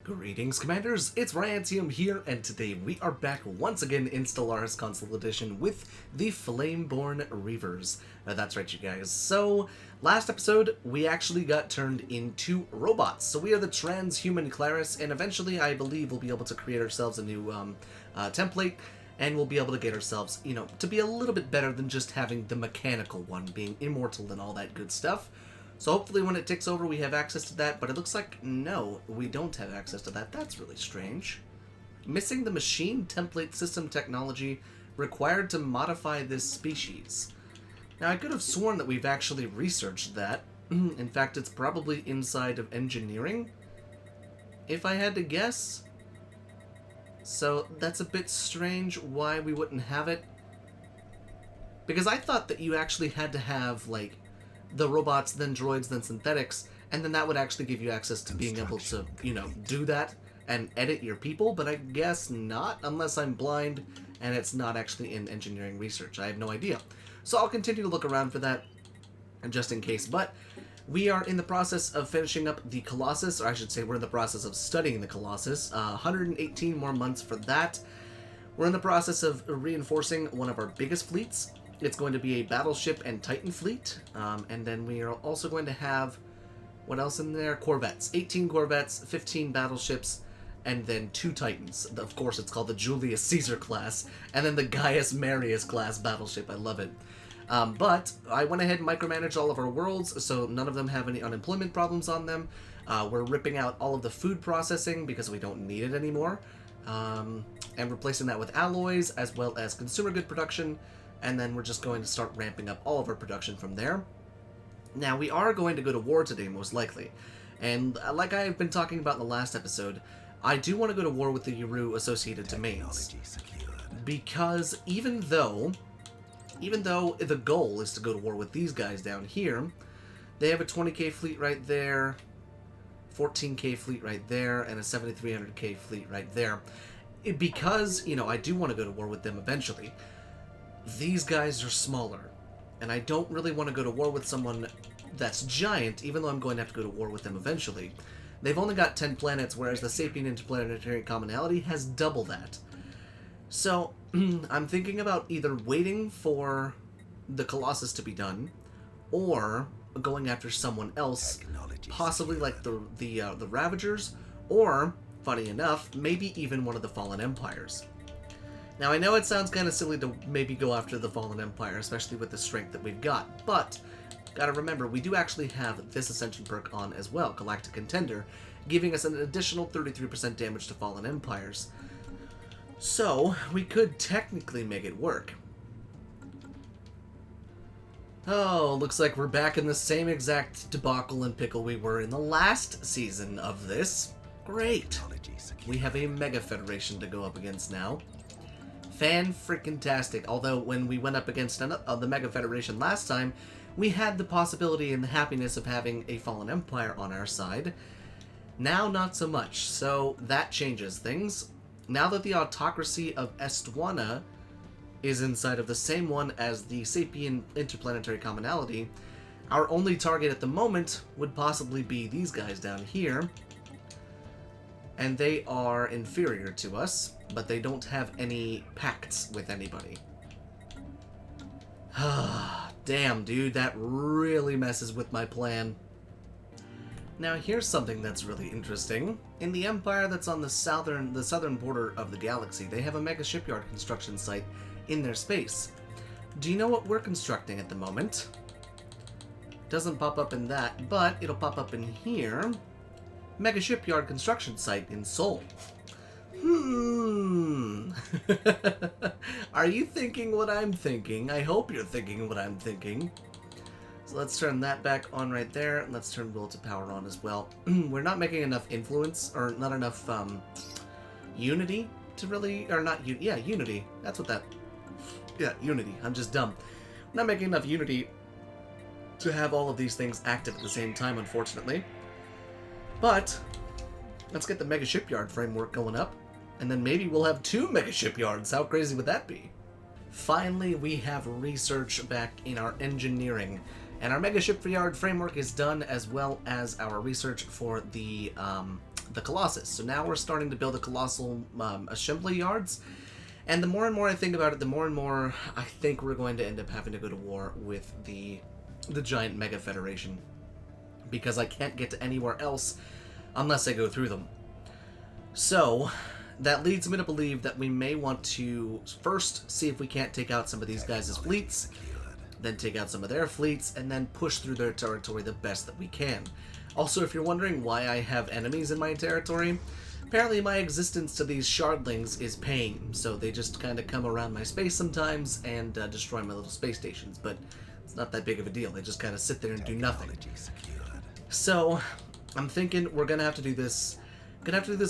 Greetings, Commanders! It's Ryant1UM here, and today we are back once again in Stellaris Console Edition with the Flameborn Reavers. That's right, you guys. So, last episode, we actually got turned into robots. So we are the transhuman Claris, and eventually, I believe, we'll be able to create ourselves a new template, and we'll be able to get ourselves, you know, to be a little bit better than just having the mechanical one, being immortal and all that good stuff. So hopefully when it ticks over we have access to that, but it looks like no, we don't have access to that. That's really strange. Missing the machine template system technology required to modify this species. Now I could have sworn that we've actually researched that. In fact, it's probably inside of engineering, if I had to guess. So that's a bit strange why we wouldn't have it. Because I thought that you actually had to have, like, the robots, then droids, then synthetics, and then that would actually give you access to being able to, you know, do that and edit your people, but I guess not, unless I'm blind and it's not actually in engineering research. I have no idea. So I'll continue to look around for that, just in case, but we are in the process of finishing up the Colossus, or I should say we're in the process of studying the Colossus. 118 more months for that. We're in the process of reinforcing one of our biggest fleets. It's going to be a battleship and Titan fleet, and then we are also going to have, what else in there? Corvettes. 18 Corvettes, 15 battleships, and then 2 Titans. Of course, it's called the Julius Caesar class, and then the Gaius Marius class battleship. I love it. But I went ahead and micromanaged all of our worlds, so none of them have any unemployment problems on them. We're ripping out all of the food processing because we don't need it anymore, and replacing that with alloys, as well as consumer good production. And then we're just going to start ramping up all of our production from there. Now, we are going to go to war today, most likely. And like I have been talking about in the last episode, I do want to go to war with the Yaru associated domains. Because even though the goal is to go to war with these guys down here, they have a 20k fleet right there, 14k fleet right there, and a 7300k fleet right there. Because, you know, I do want to go to war with them eventually. These guys are smaller, and I don't really want to go to war with someone that's giant, even though I'm going to have to go to war with them eventually. They've only got 10 planets, whereas the Sapien Interplanetary Commonality has double that. So, I'm thinking about either waiting for the Colossus to be done, or going after someone else, possibly like the Ravagers, or, funny enough, maybe even one of the Fallen Empires. Now, I know it sounds kind of silly to maybe go after the Fallen Empire, especially with the strength that we've got, but gotta remember, we do actually have this Ascension perk on as well, Galactic Contender, giving us an additional 33% damage to Fallen Empires. So, we could technically make it work. Oh, looks like we're back in the same exact debacle and pickle we were in the last season of this. Great! We have a Mega Federation to go up against now. Fan-freaking-tastic, although when we went up against the Mega Federation last time, we had the possibility and the happiness of having a Fallen Empire on our side. Now, not so much, so that changes things. Now that the autocracy of Estwana is inside of the same one as the Sapien Interplanetary Commonality, our only target at the moment would possibly be these guys down here. And they are inferior to us, but they don't have any pacts with anybody. Damn, dude, that really messes with my plan. Now, here's something that's really interesting. In the empire that's on the southern border of the galaxy, they have a mega shipyard construction site in their space. Do you know what we're constructing at the moment? Doesn't pop up in that, but it'll pop up in here. Mega shipyard construction site in Seoul. Are you thinking what I'm thinking? I hope you're thinking what I'm thinking. So let's turn that back on right there, and let's turn will to power on as well. We're not making enough influence, or not enough unity to really, or not, yeah, unity. That's what that, yeah, unity. I'm just dumb. We're not making enough unity to have all of these things active at the same time, unfortunately. But let's get the Mega Shipyard framework going up, and then maybe we'll have 2 Mega Shipyards. How crazy would that be? Finally, we have research back in our engineering, and our Mega Shipyard framework is done, as well as our research for the the Colossus. So now we're starting to build a colossal assembly yards. And the more and more I think about it, the more and more I think we're going to end up having to go to war with the giant Mega Federation. Because I can't get to anywhere else unless I go through them. So that leads me to believe that we may want to first see if we can't take out some of these guys' fleets, then take out some of their fleets, and then push through their territory the best that we can. Also, if you're wondering why I have enemies in my territory, apparently my existence to these shardlings is pain, so they just kind of come around my space sometimes and destroy my little space stations, but it's not that big of a deal. They just kind of sit there and do nothing. So I'm thinking we're going to have to do this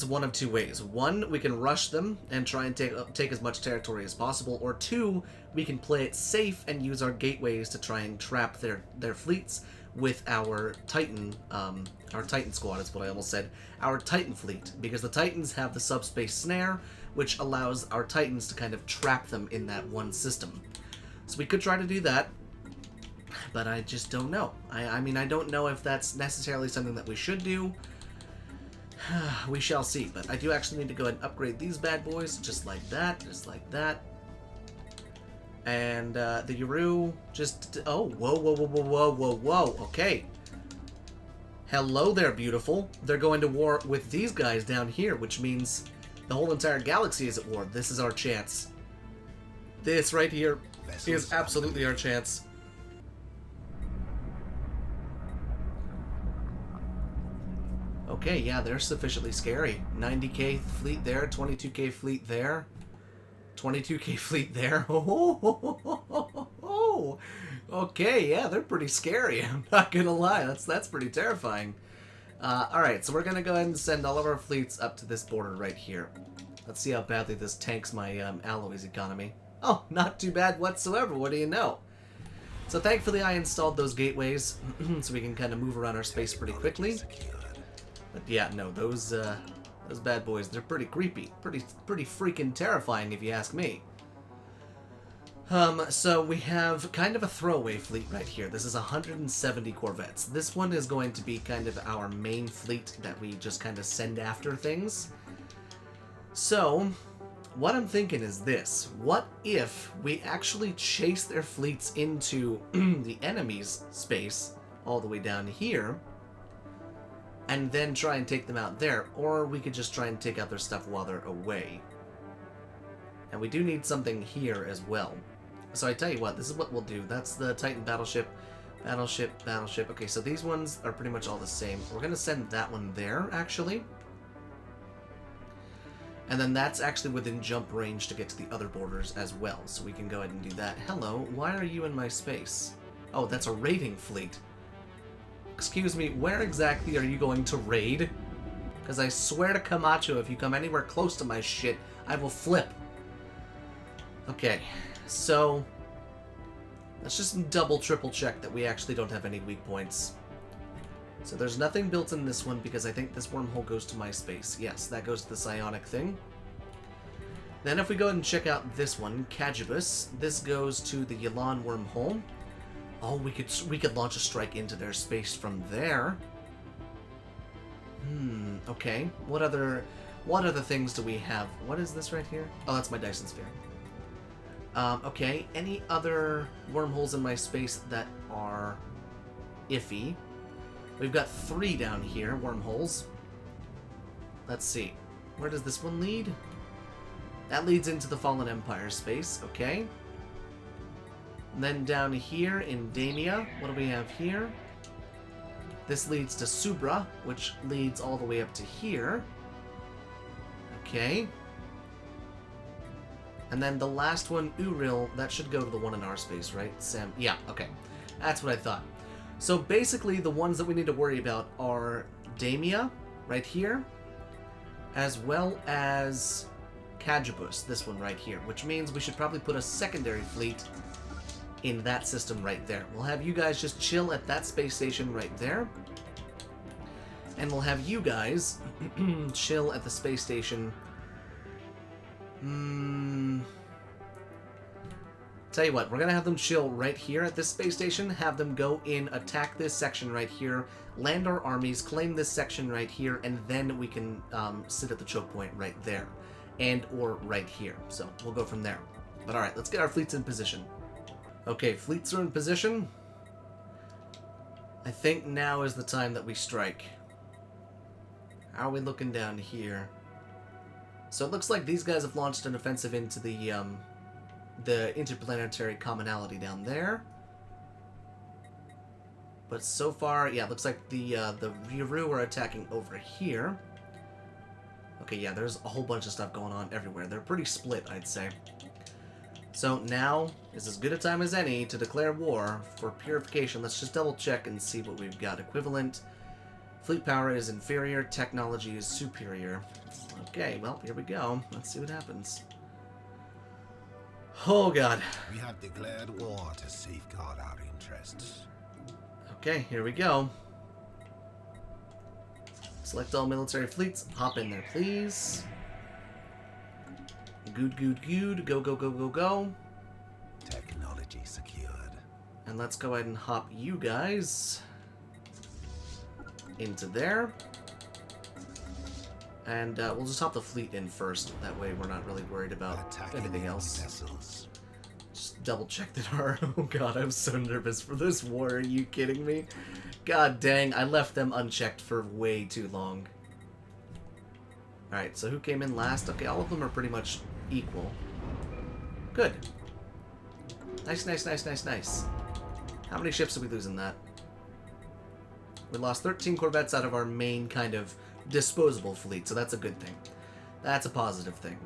one of two ways. One, we can rush them and try and take as much territory as possible, or two, we can play it safe and use our gateways to try and trap their fleets with our Titan squad is what I almost said, our Titan fleet, because the Titans have the subspace snare, which allows our Titans to kind of trap them in that one system. So we could try to do that, but I just don't know. I mean, I don't know if that's necessarily something that we should do. We shall see, but I do actually need to go ahead and upgrade these bad boys, just like that, And the Yaru just... Oh, whoa, okay. Hello there, beautiful. They're going to war with these guys down here, which means the whole entire galaxy is at war. This is our chance. This right here is absolutely our chance. Okay, yeah, they're sufficiently scary. 90k fleet there, 22k fleet there, 22k fleet there. Oh, okay, yeah, they're pretty scary. I'm not gonna lie, that's pretty terrifying. All right, so we're gonna go ahead and send all of our fleets up to this border right here. Let's see how badly this tanks my alloys economy. Oh, not too bad whatsoever. What do you know? So thankfully, I installed those gateways so we can kind of move around our space pretty quickly. But yeah, no, those bad boys, they're pretty creepy. Pretty freaking terrifying, if you ask me. So we have kind of a throwaway fleet right here. This is 170 corvettes. This one is going to be kind of our main fleet that we just kind of send after things. So, what I'm thinking is this. What if we actually chase their fleets into the enemy's space, all the way down here, and then try and take them out there, or we could just try and take out their stuff while they're away. And we do need something here as well. So I tell you what, this is what we'll do. That's the Titan battleship, battleship. Okay, so these ones are pretty much all the same. We're going to send that one there, actually. And then that's actually within jump range to get to the other borders as well. So we can go ahead and do that. Hello, why are you in my space? Oh, that's a raiding fleet. Excuse me, where exactly are you going to raid? Because I swear to Camacho, if you come anywhere close to my shit, I will flip. Okay, so let's just double, triple check that we actually don't have any weak points. So there's nothing built in this one because I think this wormhole goes to my space. Yes, that goes to the psionic thing. Then if we go ahead and check out this one, Cagibus, this goes to the Yelan wormhole. Oh, we could launch a strike into their space from there. Okay. What other things do we have? What is this right here? Oh, that's my Dyson sphere. Okay. Any other wormholes in my space that are iffy? We've got 3 down here, wormholes. Let's see. Where does this one lead? That leads into the Fallen Empire space. Okay. And then down here in Damia, what do we have here? This leads to Subra, which leads all the way up to here. Okay. And then the last one, Uril, that should go to the one in our space, right? Sam, yeah, okay. That's what I thought. So basically, the ones that we need to worry about are Damia, right here, as well as Cagibus, this one right here, which means we should probably put a secondary fleet in that system right there. We'll have you guys just chill at that space station right there. And we'll have you guys chill at the space station to Tell you what, we're gonna have them chill right here at this space station, have them go in, attack this section right here, land our armies, claim this section right here, and then we can sit at the choke point right there, and or right here. So we'll go from there. But alright, let's get our fleets in position. Okay, fleets are in position. I think now is the time that we strike. How are we looking down here? So it looks like these guys have launched an offensive into the interplanetary commonality down there. But so far, yeah, it looks like the Ryuru are attacking over here. Okay, yeah, there's a whole bunch of stuff going on everywhere. They're pretty split, I'd say. So now is as good a time as any to declare war for purification. Let's just double check and see what we've got. Equivalent. Fleet power is inferior. Technology is superior. Okay, well, here we go. Let's see what happens. Oh, God. We have declared war to safeguard our interests. Okay, here we go. Select all military fleets. Hop in there, please. Good, good, good. Go, go, go, go, go. Technology secured. And let's go ahead and hop you guys into there. And we'll just hop the fleet in first. That way we're not really worried about anything else. Vessels. Just double check that our... Oh god, I'm so nervous for this war. Are you kidding me? God dang, I left them unchecked for way too long. Alright, so who came in last? Okay, all of them are pretty much equal. Good. Nice, nice, nice, nice, nice. How many ships did we lose in that? We lost 13 corvettes out of our main kind of disposable fleet, so that's a good thing. That's a positive thing.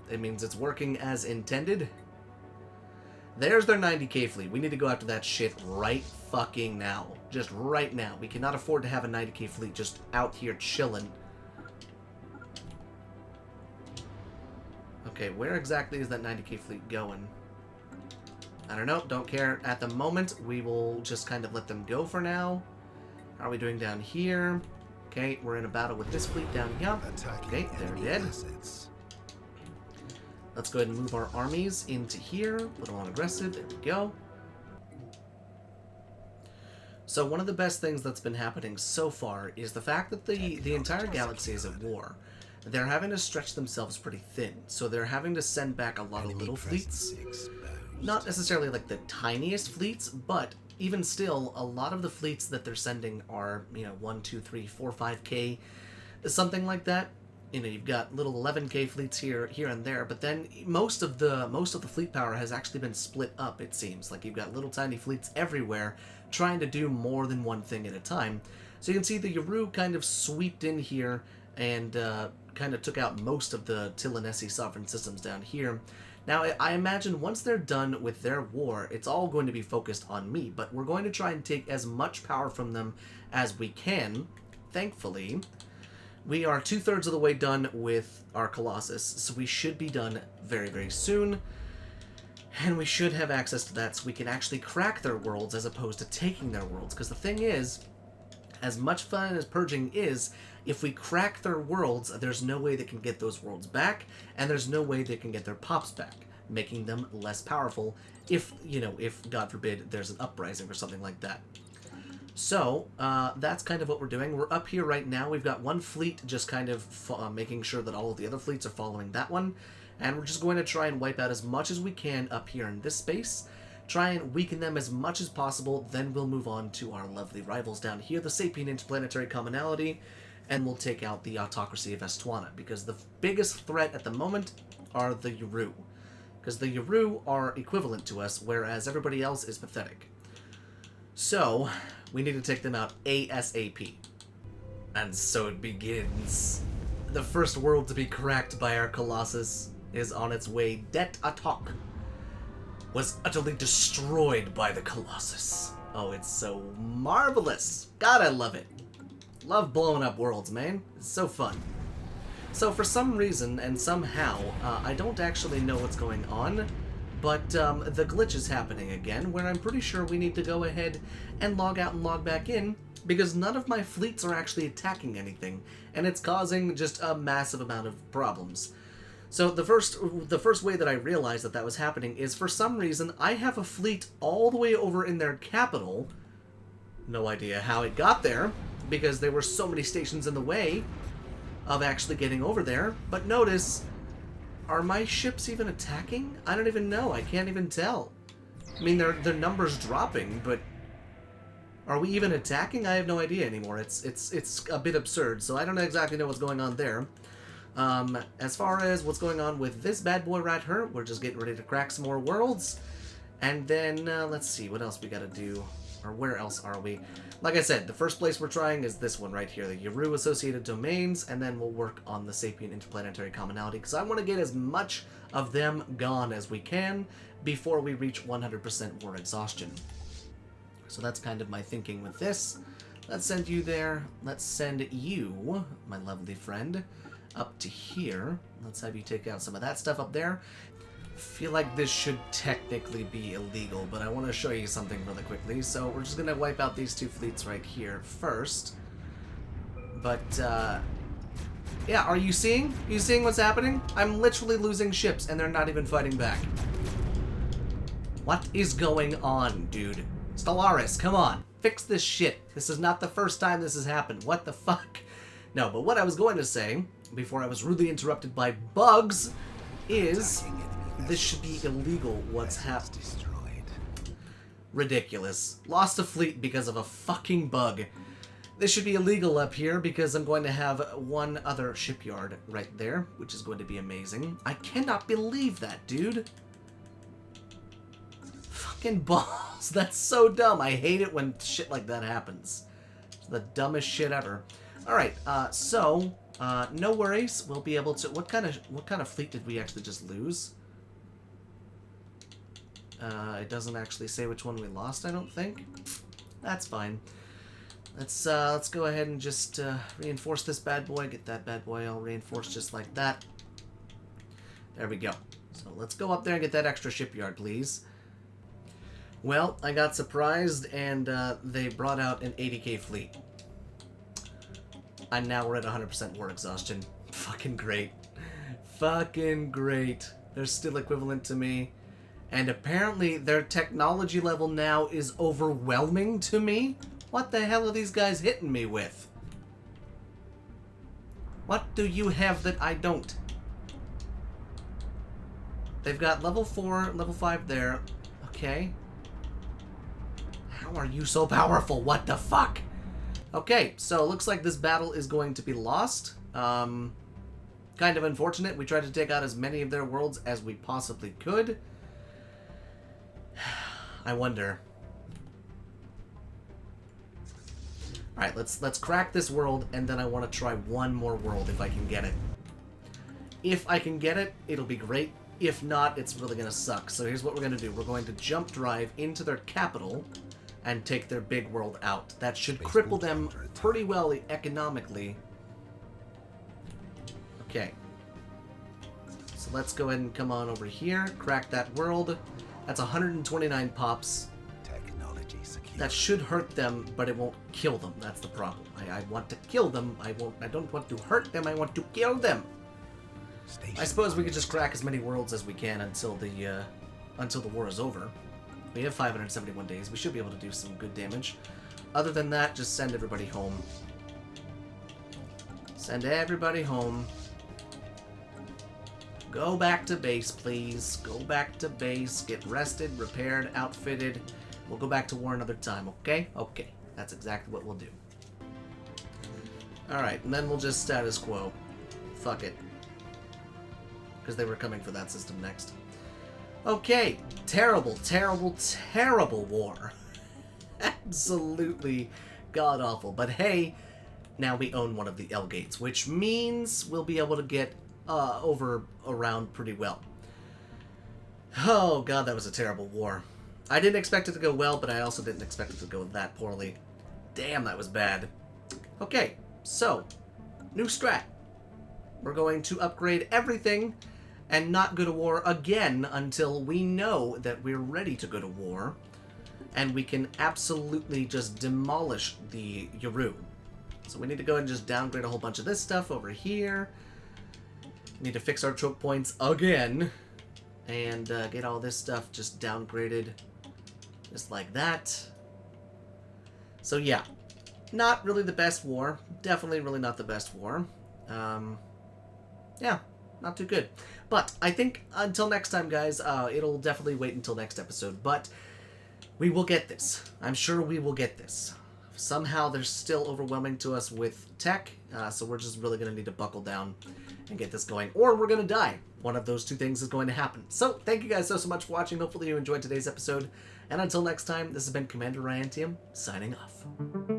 It means it's working as intended. There's their 90k fleet. We need to go after that shit right fucking now. Just right now. We cannot afford to have a 90k fleet just out here chilling. Okay, where exactly is that 90k fleet going? I don't know. Don't care at the moment. We will just kind of let them go for now. How are we doing down here? Okay, we're in a battle with this fleet down here. Okay, they're dead. Let's go ahead and move our armies into here. Put them on aggressive. There we go. So one of the best things that's been happening so far is the fact that the entire galaxy is at war. They're having to stretch themselves pretty thin. So they're having to send back a lot of little fleets. Not necessarily like the tiniest fleets, but even still, a lot of the fleets that they're sending are, you know, 1, 2, 3, 4, 5k, something like that. You know, you've got little 11k fleets here and there, but then most of the fleet power has actually been split up. It seems like you've got little tiny fleets everywhere, trying to do more than one thing at a time. So you can see the Yaru kind of sweeped in here and kind of took out most of the Tilanesi sovereign systems down here. Now, I imagine once they're done with their war, it's all going to be focused on me, but we're going to try and take as much power from them as we can. Thankfully, we are 2/3 of the way done with our Colossus, so we should be done very, very soon, and we should have access to that so we can actually crack their worlds as opposed to taking their worlds, because the thing is, as much fun as purging is, if we crack their worlds, there's no way they can get those worlds back, and there's no way they can get their pops back, making them less powerful if, you know, if, God forbid, there's an uprising or something like that. So, that's kind of what we're doing. We're up here right now. We've got one fleet just kind of making sure that all of the other fleets are following that one, and we're just going to try and wipe out as much as we can up here in this space. Try and weaken them as much as possible, then we'll move on to our lovely rivals down here, the Sapien Interplanetary Commonality, and we'll take out the Autocracy of Estuana, because the biggest threat at the moment are the Yaru. Because the Yaru are equivalent to us, whereas everybody else is pathetic. So, we need to take them out ASAP. And so it begins. The first world to be cracked by our Colossus is on its way. Det Atok was utterly destroyed by the Colossus. Oh, it's so marvelous. God, I love it. Love blowing up worlds, man. It's so fun. So for some reason and somehow, I don't actually know what's going on, but the glitch is happening again, where I'm pretty sure we need to go ahead and log out and log back in, because none of my fleets are actually attacking anything, and it's causing just a massive amount of problems. So the first way that I realized that that was happening is, for some reason, I have a fleet all the way over in their capital. No idea how it got there, because there were so many stations in the way of actually getting over there. But notice, are my ships even attacking? I don't even know. I can't even tell. I mean, their numbers dropping, but are we even attacking? I have no idea anymore. It's a bit absurd, so I don't exactly know what's going on there. As far as what's going on with this bad boy right here, we're just getting ready to crack some more worlds. And then, let's see, what else we gotta do? Or where else are we? Like I said, the first place we're trying is this one right here, the Yaru Associated Domains, and then we'll work on the Sapient Interplanetary Commonality, because I want to get as much of them gone as we can before we reach 100% war exhaustion. So that's kind of my thinking with this. Let's send you there. Let's send you, my lovely friend, up to here. Let's have you take out some of that stuff up there. I feel like this should technically be illegal, but I want to show you something really quickly. So we're just going to wipe out these two fleets right here first. But, yeah, are you seeing? Are you seeing what's happening? I'm literally losing ships, and they're not even fighting back. What is going on, dude? Stellaris, come on. Fix this shit. This is not the first time this has happened. What the fuck? No, but what I was going to say, before I was rudely interrupted by bugs, is this should be illegal, what's happening. Ridiculous. Lost a fleet because of a fucking bug. This should be illegal up here because I'm going to have one other shipyard right there, which is going to be amazing. I cannot believe that, dude. Fucking balls. That's so dumb. I hate it when shit like that happens. It's the dumbest shit ever. Alright, no worries. We'll be able to... What kind of fleet did we actually just lose? It doesn't actually say which one we lost, I don't think. That's fine. Let's go ahead and just reinforce this bad boy. Get that bad boy all reinforced just like that. There we go. So let's go up there and get that extra shipyard, please. Well, I got surprised, and they brought out an 80k fleet. And now we're at 100% war exhaustion. Fucking great. Fucking great. They're still equivalent to me. And apparently their technology level now is overwhelming to me. What the hell are these guys hitting me with? What do you have that I don't? They've got level 4, level 5 there. Okay. How are you so powerful? What the fuck? Okay, so it looks like this battle is going to be lost. Kind of unfortunate. We tried to take out as many of their worlds as we possibly could. I wonder. Alright, let's crack this world, and then I want to try one more world if I can get it. If I can get it, it'll be great. If not, it's really going to suck. So here's what we're going to do. We're going to jump drive into their capital and take their big world out. That should cripple them pretty well economically. Okay. So let's go ahead and come on over here, crack that world. That's 129 pops. Technology secure. That should hurt them, but it won't kill them. That's the problem. I want to kill them. I don't want to hurt them. I want to kill them. I suppose we could just crack as many worlds as we can until the war is over. We have 571 days. We should be able to do some good damage. Other than that, just send everybody home. Send everybody home. Go back to base, please. Go back to base. Get rested, repaired, outfitted. We'll go back to war another time, okay? Okay. That's exactly what we'll do. Alright, and then we'll just status quo. Fuck it. Because they were coming for that system next. Okay. Terrible, terrible, terrible war. Absolutely god-awful. But hey, now we own one of the L gates, which means we'll be able to get around pretty well. Oh god, that was a terrible war. I didn't expect it to go well, but I also didn't expect it to go that poorly. Damn, that was bad. Okay, so, new strat. We're going to upgrade everything and not go to war again until we know that we're ready to go to war, and we can absolutely just demolish the Yaru. So we need to go and just downgrade a whole bunch of this stuff over here. Need to fix our choke points again. And get all this stuff just downgraded. Just like that. So yeah. Not really the best war. Definitely really not the best war. Yeah. Not too good. But I think until next time, guys, it'll definitely wait until next episode. But we will get this. I'm sure we will get this. Somehow they're still overwhelming to us with tech, so we're just really going to need to buckle down and get this going. Or we're going to die. One of those two things is going to happen. So thank you guys so much for watching. Hopefully you enjoyed today's episode. And until next time, this has been Commander RYANT1UM, signing off.